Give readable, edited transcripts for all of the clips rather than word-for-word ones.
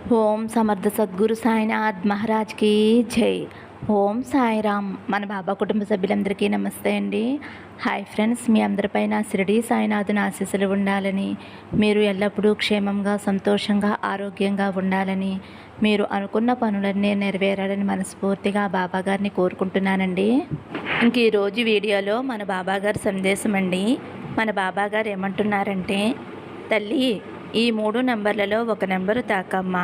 ఓం సమర్థ సద్గురు సాయినాథ్ మహారాజ్కి జై. ఓం సాయిరామ్. మన బాబా కుటుంబ సభ్యులందరికీ నమస్తే అండి. హాయ్ ఫ్రెండ్స్, మీ అందరిపైన షిరిడి సాయినాథుని ఆశీస్సులు ఉండాలని, మీరు ఎల్లప్పుడూ క్షేమంగా సంతోషంగా ఆరోగ్యంగా ఉండాలని, మీరు అనుకున్న పనులన్నీ నెరవేరాలని మనస్ఫూర్తిగా బాబాగారిని కోరుకుంటున్నానండి. ఇంక ఈరోజు వీడియోలో మన బాబాగారి సందేశం అండి. మన బాబాగారు ఏమంటున్నారంటే, తల్లి, ఈ 3 నెంబర్లలో ఒక నెంబరు తాకమ్మా,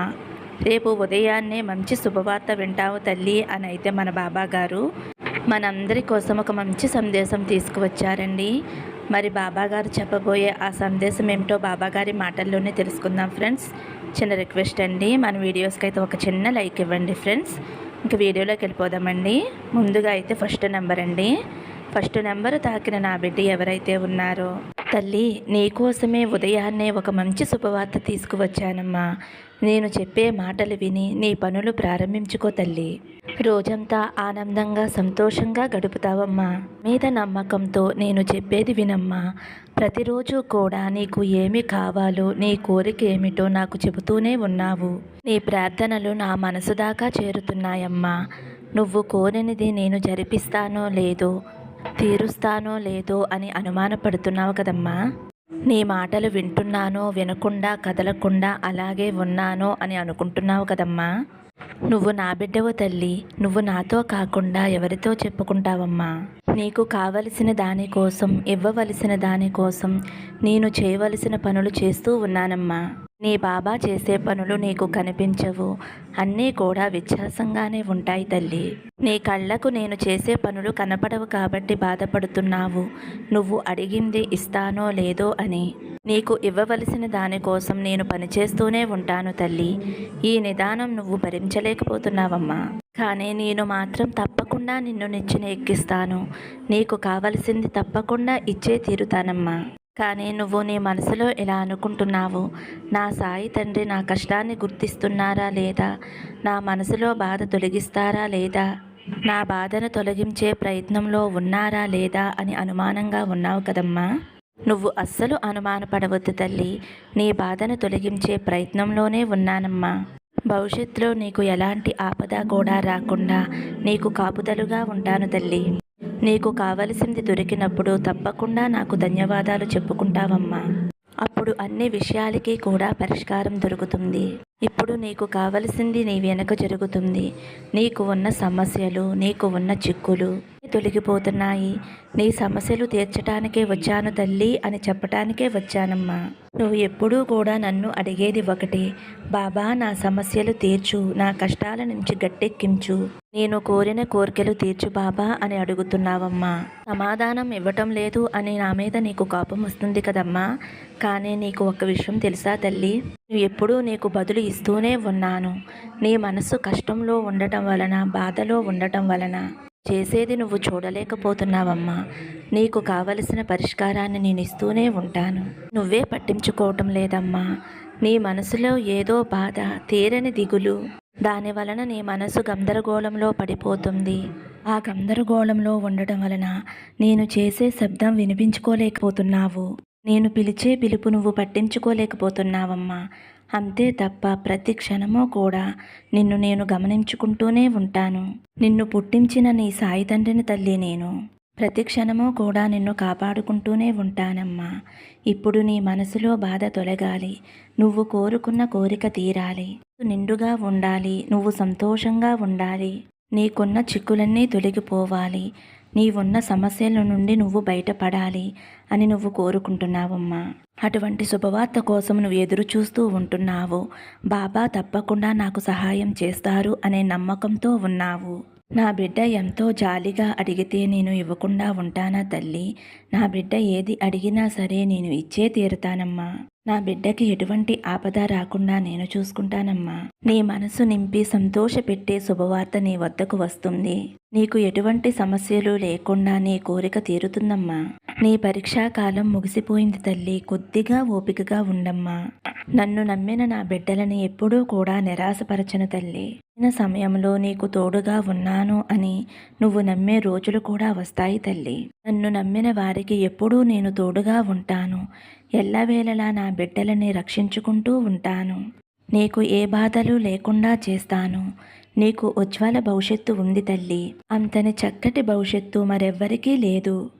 రేపు ఉదయాన్నే మంచి శుభవార్త వింటావు తల్లి అని అయితే మన బాబాగారు మనందరి కోసం ఒక మంచి సందేశం తీసుకువచ్చారండి. మరి బాబాగారు చెప్పబోయే ఆ సందేశం ఏమిటో బాబాగారి మాటల్లోనే తెలుసుకుందాం ఫ్రెండ్స్. చిన్న రిక్వెస్ట్ అండి, మన వీడియోస్కి అయితే ఒక చిన్న లైక్ ఇవ్వండి ఫ్రెండ్స్. ఇంకా వీడియోలోకి వెళ్ళిపోదామండి. ముందుగా అయితే ఫస్ట్ నెంబర్ అండి. ఫస్ట్ నెంబరు తాకిన నా బిడ్డ ఎవరైతే ఉన్నారో, తల్లి, నీకోసమే ఉదయాన్నే ఒక మంచి శుభవార్త తీసుకువచ్చానమ్మా. నేను చెప్పే మాటలు విని నీ పనులు ప్రారంభించుకో తల్లి. రోజంతా ఆనందంగా సంతోషంగా గడుపుతావమ్మా. మీద నమ్మకంతో నేను చెప్పేది వినమ్మా. ప్రతిరోజు కూడా నీకు ఏమి కావాలో, నీ కోరిక ఏమిటో నాకు చెబుతూనే ఉన్నావు. నీ ప్రార్థనలు నా మనసు దాకా చేరుతున్నాయమ్మా. నువ్వు కోరినది నేను జరిపిస్తానో లేదో, తీరుస్తానో లేదో అని అనుమానపడుతున్నావు కదమ్మా. నీ మాటలు వింటున్నానో వినకుండా కదలకుండా అలాగే ఉన్నానో అని అనుకుంటున్నావు కదమ్మా. నువ్వు నా బిడ్డవు తల్లి. నువ్వు నాతో కాకుండా ఎవరితో చెప్పుకుంటావమ్మా. నీకు కావలసిన దానికోసం, ఇవ్వవలసిన దానికోసం నేను చేయవలసిన పనులు చేస్తూ ఉన్నానమ్మా. నీ బాబా చేసే పనులు నీకు కనిపించవు, అన్నీ కూడా వ్యత్యాసంగానే ఉంటాయి తల్లి. నీ కళ్ళకు నేను చేసే పనులు కనపడవు కాబట్టి బాధపడుతున్నావు. నువ్వు అడిగింది ఇస్తానో లేదో అని. నీకు ఇవ్వవలసిన దానికోసం నేను పనిచేస్తూనే ఉంటాను తల్లి. ఈ నిదానం నువ్వు భరించలేకపోతున్నావమ్మా. కానీ నేను మాత్రం తప్పకుండా నిన్ను నిచ్చెన ఎక్కిస్తాను. నీకు కావలసింది తప్పకుండా ఇచ్చే తీరుతానమ్మా. కానీ నువ్వు నీ మనసులో ఇలా అనుకుంటున్నావు, నా సాయి తండ్రి నా కష్టాన్ని గుర్తిస్తున్నారా లేదా, నా మనసులో బాధ తొలగిస్తారా లేదా, నా బాధను తొలగించే ప్రయత్నంలో ఉన్నారా లేదా అని అనుమానంగా ఉన్నావు కదమ్మా. నువ్వు అస్సలు అనుమానపడవద్దు తల్లి. నీ బాధను తొలగించే ప్రయత్నంలోనే ఉన్నానమ్మా. భవిష్యత్తులో నీకు ఎలాంటి ఆపద కూడా రాకుండా నీకు కాపుదలుగా ఉంటాను తల్లి. నీకు కావలసింది దొరికినప్పుడు తప్పకుండా నాకు ధన్యవాదాలు చెప్పుకుంటావమ్మా. అప్పుడు అన్ని విషయాలకి కూడా పరిష్కారం దొరుకుతుంది. ఇప్పుడు నీకు కావలసింది నీ వెనక జరుగుతుంది. నీకు ఉన్న సమస్యలు, నీకు ఉన్న చిక్కులు తొలగిపోతున్నాయి. నీ సమస్యలు తీర్చడానికే వచ్చాను తల్లి అని చెప్పటానికే వచ్చానమ్మా. నువ్వు ఎప్పుడూ కూడా నన్ను అడిగేది ఒకటే, బాబా నా సమస్యలు తీర్చు, నా కష్టాల నుంచి గట్టెక్కించు, నేను కోరిన కోరికలు తీర్చు బాబా అని అడుగుతున్నావమ్మా. సమాధానం ఇవ్వటం లేదు అని నా మీద నీకు కోపం వస్తుంది కదమ్మా. కానీ నీకు ఒక విషయం తెలుసా తల్లి, నువ్వు ఎప్పుడూ నీకు బదులు ఇస్తూనే ఉన్నాను. నీ మనసు కష్టంలో ఉండటం వలన, బాధలో ఉండటం వలన చేసేది నువ్వు చూడలేకపోతున్నావమ్మా. నీకు కావలసిన పరిష్కారాన్ని నేను ఇస్తూనే ఉంటాను. నువ్వే పట్టించుకోవటం లేదమ్మా. నీ మనసులో ఏదో బాధ, తీరని దిగులు, దాని వలన నీ మనసు గందరగోళంలో పడిపోతుంది. ఆ గందరగోళంలో ఉండటం వలన నేను చేసే శబ్దం వినిపించుకోలేకపోతున్నావు. నేను పిలిచే పిలుపు నువ్వు పట్టించుకోలేకపోతున్నావమ్మా. అంతే తప్ప ప్రతి క్షణమూ కూడా నిన్ను నేను గమనించుకుంటూనే ఉంటాను. నిన్ను పుట్టించిన నీ సాయి తండ్రిని తల్లి నేను. ప్రతి క్షణమూ కూడా నిన్ను కాపాడుకుంటూనే ఉంటానమ్మా. ఇప్పుడు నీ మనసులో బాధ తొలగాలి. నువ్వు కోరుకున్న కోరిక తీరాలి. నిండుగా ఉండాలి. నువ్వు సంతోషంగా ఉండాలి. నీకున్న చిక్కులన్నీ తొలగిపోవాలి. నీవున్న సమస్యల నుండి నువ్వు బయటపడాలి అని నువ్వు కోరుకుంటున్నావమ్మా. అటువంటి శుభవార్త కోసం నువ్వు ఎదురు చూస్తూ ఉంటున్నావు. బాబా తప్పకుండా నాకు సహాయం చేస్తారు అనే నమ్మకంతో ఉన్నావు. నా బిడ్డ ఎంతో జాలిగా అడిగితే నేను ఇవ్వకుండా ఉంటానా తల్లి? నా బిడ్డ ఏది అడిగినా సరే నేను ఇచ్చే తీరుతానమ్మా. నా బిడ్డకి ఎటువంటి ఆపద రాకుండా నేను చూసుకుంటానమ్మా. నీ మనసు నింపి సంతోషపెట్టే శుభవార్త నీ వద్దకు వస్తుంది. నీకు ఎటువంటి సమస్యలు లేకుండా నీ కోరిక తీరుతుందమ్మా. నీ పరీక్షాకాలం ముగిసిపోయింది తల్లి. కొద్దిగా ఓపికగా ఉండమ్మా. నన్ను నమ్మిన నా బిడ్డలని ఎప్పుడూ కూడా నిరాశపరచను తల్లి. సమయంలో నీకు తోడుగా ఉన్నాను అని నువ్వు నమ్మే రోజులు కూడా వస్తాయి తల్లి. నన్ను నమ్మిన వారికి ఎప్పుడూ నేను తోడుగా ఉంటాను. ఎల్లవేళలా నా బిడ్డలని రక్షించుకుంటూ ఉంటాను. నీకు ఏ బాధలు లేకుండా చేస్తాను. నీకు ఉజ్వల భవిష్యత్తు ఉంది తల్లి. అంతని చక్కటి భవిష్యత్తు మరెవ్వరికీ లేదు.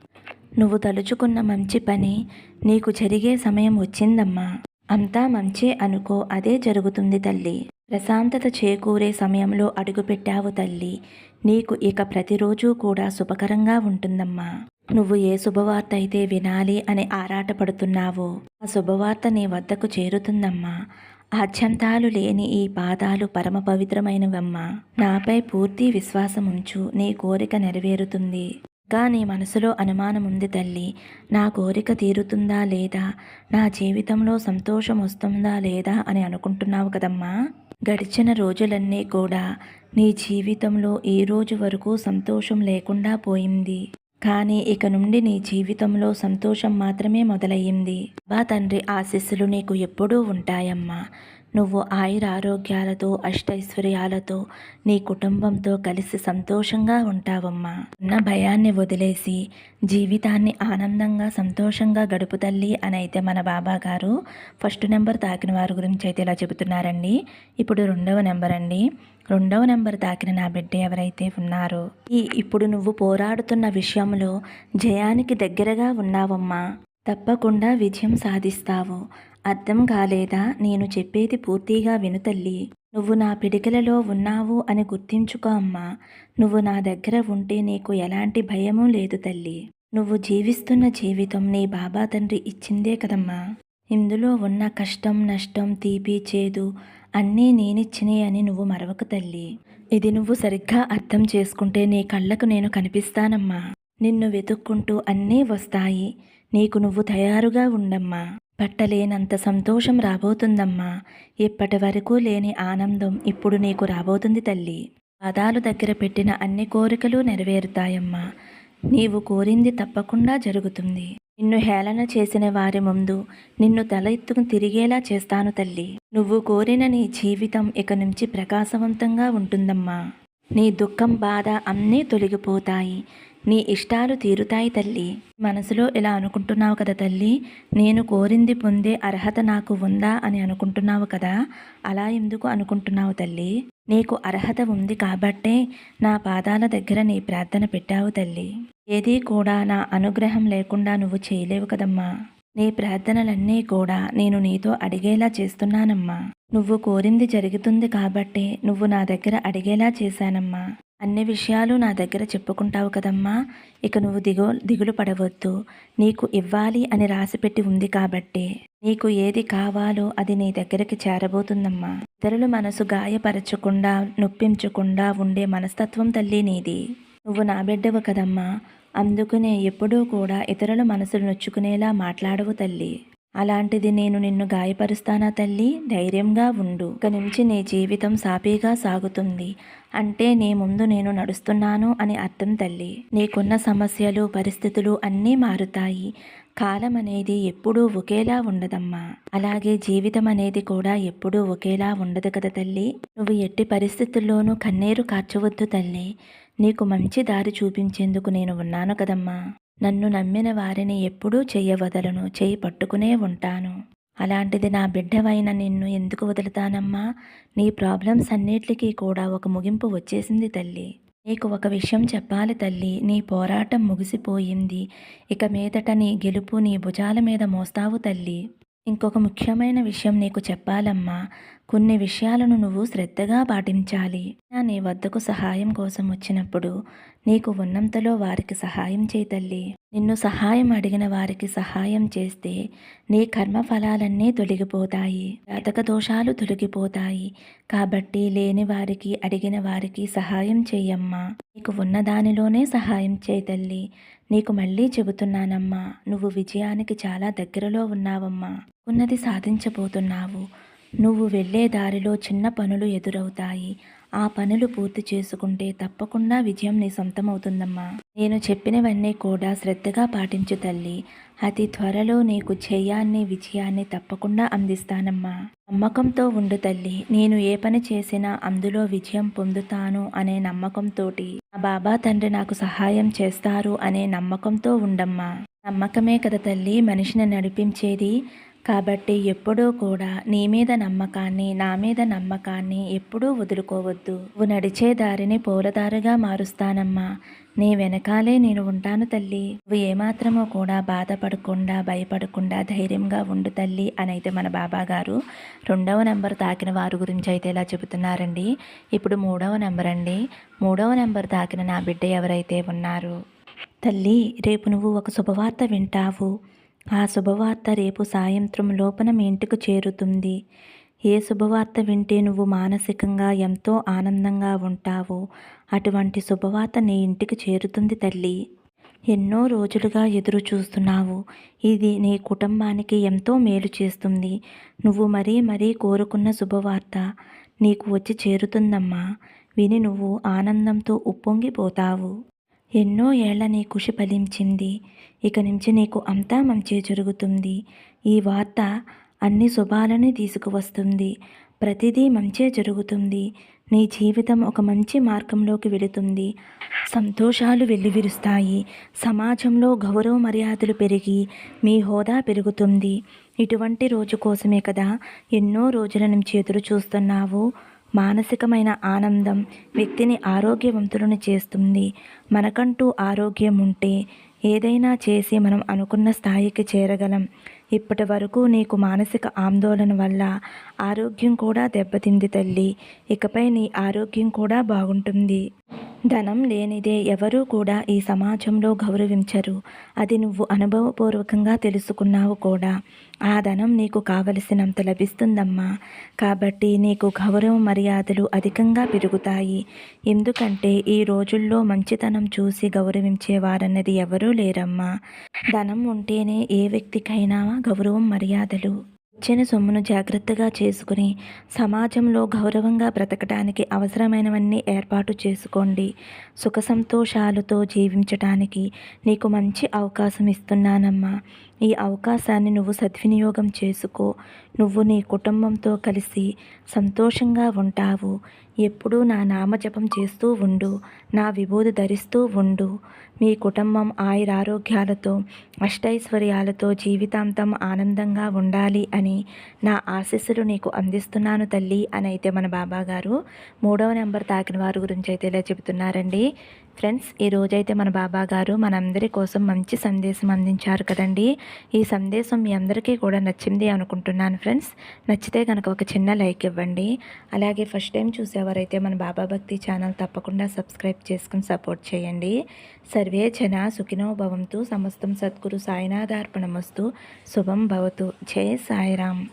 నువ్వు తలుచుకున్న మంచి పని నీకు జరిగే సమయం వచ్చిందమ్మా. అంతా మంచే అనుకో, అదే జరుగుతుంది తల్లి. ప్రశాంతత చేకూరే సమయంలో అడుగుపెట్టావు తల్లి. నీకు ఇక ప్రతిరోజు కూడా శుభకరంగా ఉంటుందమ్మా. నువ్వు ఏ శుభవార్త అయితే వినాలి అని ఆరాటపడుతున్నావో ఆ శుభవార్త నీ వద్దకు చేరుతుందమ్మా. ఆద్యంతాలు లేని ఈ పాదాలు పరమ పవిత్రమైనవమ్మా. నాపై పూర్తి విశ్వాసం ఉంచు, నీ కోరిక నెరవేరుతుంది. ఇంకా నీ మనసులో అనుమానం ఉంది తల్లి. నా కోరిక తీరుతుందా లేదా, నా జీవితంలో సంతోషం వస్తుందా లేదా అని అనుకుంటున్నావు కదమ్మా. గడిచిన రోజులన్నీ కూడా నీ జీవితంలో ఈ రోజు వరకు సంతోషం లేకుండా పోయింది. కానీ ఇక నుండి నీ జీవితంలో సంతోషం మాత్రమే మొదలయ్యింది. బా తండ్రి ఆశీస్సులు నీకు ఎప్పుడూ ఉంటాయమ్మా. నువ్వు ఆయురారోగ్యాలతో అష్టైశ్వర్యాలతో నీ కుటుంబంతో కలిసి సంతోషంగా ఉంటావమ్మా. ఉన్న భయాన్ని వదిలేసి జీవితాన్ని ఆనందంగా సంతోషంగా గడుపు తల్లి అని అయితే మన బాబా గారు ఫస్ట్ నెంబర్ తాకిన వారి గురించి అయితే ఇలా చెబుతున్నారండి. ఇప్పుడు రెండవ నెంబర్ అండి. రెండవ నెంబర్ తాకిన నా బిడ్డ ఎవరైతే ఉన్నారో ఇప్పుడు నువ్వు పోరాడుతున్న విషయంలో జయానికి దగ్గరగా ఉన్నావమ్మా. తప్పకుండా విజయం సాధిస్తావు. అర్థం కాలేదా? నేను చెప్పేది పూర్తిగా విను తల్లి. నువ్వు నా పిడికిలలో ఉన్నావు అని గుర్తించుకో అమ్మా. నువ్వు నా దగ్గర ఉంటే నీకు ఎలాంటి భయమూ లేదు తల్లి. నువ్వు జీవిస్తున్న జీవితం నీ బాబా తండ్రి ఇచ్చిందే కదమ్మా. ఇందులో ఉన్న కష్టం నష్టం తీపి చేదు అన్నీ నేనిచ్చినే అని నువ్వు మరవక తల్లి. ఇది నువ్వు సరిగ్గా అర్థం చేసుకుంటే నీ కళ్ళకు నేను కనిపిస్తానమ్మా. నిన్ను వెతుక్కుంటూ అన్నీ వస్తాయి. నీకు నువ్వు తయారుగా ఉండమ్మా. పట్టలేనంత సంతోషం రాబోతుందమ్మా. ఇప్పటి వరకు లేని ఆనందం ఇప్పుడు నీకు రాబోతుంది తల్లి. పాదాలు దగ్గర పెట్టిన అన్ని కోరికలు నెరవేరుతాయమ్మా. నీవు కోరింది తప్పకుండా జరుగుతుంది. నిన్ను హేళన చేసిన వారి ముందు నిన్ను తల ఎత్తుకుని తిరిగేలా చేస్తాను తల్లి. నువ్వు కోరిన నీ జీవితం ఇక నుంచి ప్రకాశవంతంగా ఉంటుందమ్మా. నీ దుఃఖం బాధ అన్నీ తొలగిపోతాయి. నీ ఇష్టాలు తీరుతాయి తల్లి. మనసులో ఇలా అనుకుంటున్నావు కదా తల్లి, నేను కోరింది పొందే అర్హత నాకు ఉందా అని అనుకుంటున్నావు కదా. అలా ఎందుకు అనుకుంటున్నావు తల్లి? నీకు అర్హత ఉంది కాబట్టే నా పాదాల దగ్గర నీ ప్రార్థన పెట్టావు తల్లి. ఏదీ కూడా నా అనుగ్రహం లేకుండా నువ్వు చేయలేవు కదమ్మా. నీ ప్రార్థనలన్నీ కూడా నేను నీతో అడిగేలా చేస్తున్నానమ్మా. నువ్వు కోరింది జరుగుతుంది కాబట్టే నువ్వు నా దగ్గర అడిగేలా చేశానమ్మా. అన్ని విషయాలు నా దగ్గర చెప్పుకుంటావు కదమ్మా. ఇక నువ్వు దిగులు పడవద్దు. నీకు ఇవ్వాలి అని రాసిపెట్టి ఉంది కాబట్టే నీకు ఏది కావాలో అది నీ దగ్గరికి చేరబోతుందమ్మా. ఇతరుల మనసు గాయపరచకుండా నొప్పించకుండా ఉండే మనస్తత్వం తల్లి నీది. నువ్వు నా బిడ్డవు కదమ్మా. అందుకనే ఎప్పుడూ కూడా ఇతరుల మనసులు నొచ్చుకునేలా మాట్లాడవు తల్లి. అలాంటిది నేను నిన్ను గాయపరుస్తానా తల్లి? ధైర్యంగా ఉండు. ఇక నుంచి నీ జీవితం సాఫీగా సాగుతుంది అంటే నీ ముందు నేను నడుస్తున్నాను అని అర్థం తల్లి. నీకున్న సమస్యలు పరిస్థితులు అన్నీ మారుతాయి. కాలం అనేది ఎప్పుడూ ఒకేలా ఉండదమ్మా. అలాగే జీవితం అనేది కూడా ఎప్పుడూ ఒకేలా ఉండదు కదా తల్లి. నువ్వు ఎట్టి పరిస్థితుల్లోనూ కన్నీరు కార్చవద్దు తల్లి. నీకు మంచి దారి చూపించేందుకు నేను ఉన్నాను కదమ్మా. నన్ను నమ్మిన వారిని ఎప్పుడూ చెయ్యవదలను, చేయి పట్టుకునే ఉంటాను. అలాంటిది నా బిడ్డవైన నిన్ను ఎందుకు వదులుతానమ్మా. నీ ప్రాబ్లమ్స్ అన్నిటికీ కూడా ఒక ముగింపు వచ్చేసింది తల్లి. నీకు ఒక విషయం చెప్పాలి తల్లి. నీ పోరాటం ముగిసిపోయింది. ఇక మీదట నీ గెలుపు నీ భుజాల మీద మోస్తావు తల్లి. ఇంకొక ముఖ్యమైన విషయం నీకు చెప్పాలమ్మా. కొన్ని విషయాలను నువ్వు శ్రద్ధగా పాటించాలి. నీ వద్దకు సహాయం కోసం వచ్చినప్పుడు నీకు ఉన్నంతలో వారికి సహాయం చేయి తల్లి. నిన్ను సహాయం అడిగిన వారికి సహాయం చేస్తే నీ కర్మఫలాలన్నీ తొలగిపోతాయి. జాతక దోషాలు తొలగిపోతాయి. కాబట్టి లేని వారికి అడిగిన వారికి సహాయం చెయ్యమ్మా. నీకు ఉన్న దానిలోనే సహాయం చేయి తల్లి. నీకు మళ్ళీ చెబుతున్నానమ్మా, నువ్వు విజయానికి చాలా దగ్గరలో ఉన్నావమ్మా. ఉన్నది సాధించబోతున్నావు. నువ్వు వెళ్ళే దారిలో చిన్న పనులు ఎదురవుతాయి. ఆ పనులు పూర్తి చేసుకుంటే తప్పకుండా విజయం నీ సొంతమవుతుందమ్మా. నేను చెప్పినవన్నీ కూడా శ్రద్ధగా పాటించు తల్లి. అతి త్వరలో నీకు జయాన్ని విజయాన్ని తప్పకుండా అందిస్తానమ్మా. నమ్మకంతో ఉండు తల్లి. నేను ఏ పని చేసినా అందులో విజయం పొందుతాను అనే నమ్మకంతోటి నా బాబా తండ్రి నాకు సహాయం చేస్తారు అనే నమ్మకంతో ఉండమ్మా. నమ్మకమే కదా తల్లి మనిషిని నడిపించేది. కాబట్టి ఎప్పుడూ కూడా నీ మీద నమ్మకాన్ని, నా మీద నమ్మకాన్ని ఎప్పుడూ వదులుకోవద్దు. నువ్వు నడిచే దారిని పూలదారిగా మారుస్తానమ్మా. నీ వెనకాలే నేను ఉంటాను తల్లి. నువ్వు ఏమాత్రమో కూడా బాధపడకుండా, భయపడకుండా ధైర్యంగా ఉండు తల్లి అని అయితే మన బాబాగారు 2వ నెంబర్ తాకిన వారి గురించి అయితే ఇలా చెబుతున్నారండి. ఇప్పుడు 3వ నెంబర్ అండి. 3వ నెంబర్ తాకిన నా బిడ్డ ఎవరైతే ఉన్నారో, తల్లి రేపు నువ్వు ఒక శుభవార్త వింటావు. ఆ శుభవార్త రేపు సాయంత్రం లోపల మీ ఇంటికి చేరుతుంది. ఏ శుభవార్త వింటే నువ్వు మానసికంగా ఎంతో ఆనందంగా ఉంటావో అటువంటి శుభవార్త నీ ఇంటికి చేరుతుంది తల్లి. ఎన్నో రోజులుగా ఎదురు చూస్తున్నావు. ఇది నీ కుటుంబానికి ఎంతో మేలు చేస్తుంది. నువ్వు మరీ మరీ కోరుకున్న శుభవార్త నీకు వచ్చి చేరుతుందమ్మా. విని నువ్వు ఆనందంతో ఉప్పొంగిపోతావు. ఎన్నో ఏళ్ల నీ కృషి ఫలించింది. ఇక నుంచి నీకు అంతా మంచి జరుగుతుంది. ఈ వార్త అన్ని శుభాలని తీసుకువస్తుంది. ప్రతిదీ మంచే జరుగుతుంది. నీ జీవితం ఒక మంచి మార్గంలోకి వెళుతుంది. సంతోషాలు వెల్లివిరుస్తాయి. సమాజంలో గౌరవ మర్యాదలు పెరిగి మీ హోదా పెరుగుతుంది. ఇటువంటి రోజు కోసమే కదా ఎన్నో రోజుల నుంచి ఎదురు చూస్తున్నావు. మానసికమైన ఆనందం వ్యక్తిని ఆరోగ్యవంతులను చేస్తుంది. మనకంటూ ఆరోగ్యం ఉంటే ఏదైనా చేసి మనం అనుకున్న స్థాయికి చేరగలం. ఇప్పటి వరకు నీకు మానసిక ఆందోళన వల్ల ఆరోగ్యం కూడా దెబ్బతింది తల్లి. ఇకపై నీ ఆరోగ్యం కూడా బాగుంటుంది. ధనం లేనిదే ఎవరూ కూడా ఈ సమాజంలో గౌరవించరు. అది నువ్వు అనుభవపూర్వకంగా తెలుసుకున్నావు కూడా. ఆ ధనం నీకు కావలసినంత లభిస్తుందమ్మా. కాబట్టి నీకు గౌరవ మర్యాదలు అధికంగా పెరుగుతాయి. ఎందుకంటే ఈ రోజుల్లో మంచితనం చూసి గౌరవించేవారన్నది ఎవరూ లేరమ్మా. ధనం ఉంటేనే ఏ వ్యక్తికైనా గౌరవం మర్యాదలు. ఇచ్చిన సొమ్మును జాగ్రత్తగా చేసుకుని సమాజంలో గౌరవంగా బ్రతకడానికి అవసరమైనవన్నీ ఏర్పాటు చేసుకోండి. సుఖ సంతోషాలతో జీవించటానికి నీకు మంచి అవకాశం ఇస్తున్నానమ్మా. ఈ అవకాశాన్ని నువ్వు సద్వినియోగం చేసుకో. నువ్వు నీ కుటుంబంతో కలిసి సంతోషంగా ఉంటావు. ఎప్పుడూ నా నామజపం చేస్తూ ఉండు. నా విభూది ధరిస్తూ ఉండు. మీ కుటుంబం ఆయురారోగ్యాలతో అష్టైశ్వర్యాలతో జీవితాంతం ఆనందంగా ఉండాలి అని నా ఆశీస్సులు నీకు అందిస్తున్నాను తల్లి అని అయితే మన బాబాగారు 3వ నెంబర్ తాకిన వారి గురించి అయితే ఇలా చెబుతున్నారండి. ఫ్రెండ్స్, ఈరోజైతే మన బాబాగారు మనందరి కోసం మంచి సందేశం అందించారు కదండి. ఈ సందేశం మీ అందరికీ కూడా నచ్చింది అనుకుంటున్నాను ఫ్రెండ్స్. నచ్చితే కనుక ఒక చిన్న లైక్ ఇవ్వండి. అలాగే ఫస్ట్ టైం చూసేవారైతే మన బాబా భక్తి ఛానల్ తప్పకుండా సబ్స్క్రైబ్ చేసుకుని సపోర్ట్ చేయండి. సర్వే జన సుఖినో భవంతు. సమస్తం సద్గురు సాయినాథార్పణమస్తు. శుభం భవతు. జై సాయిరామ్.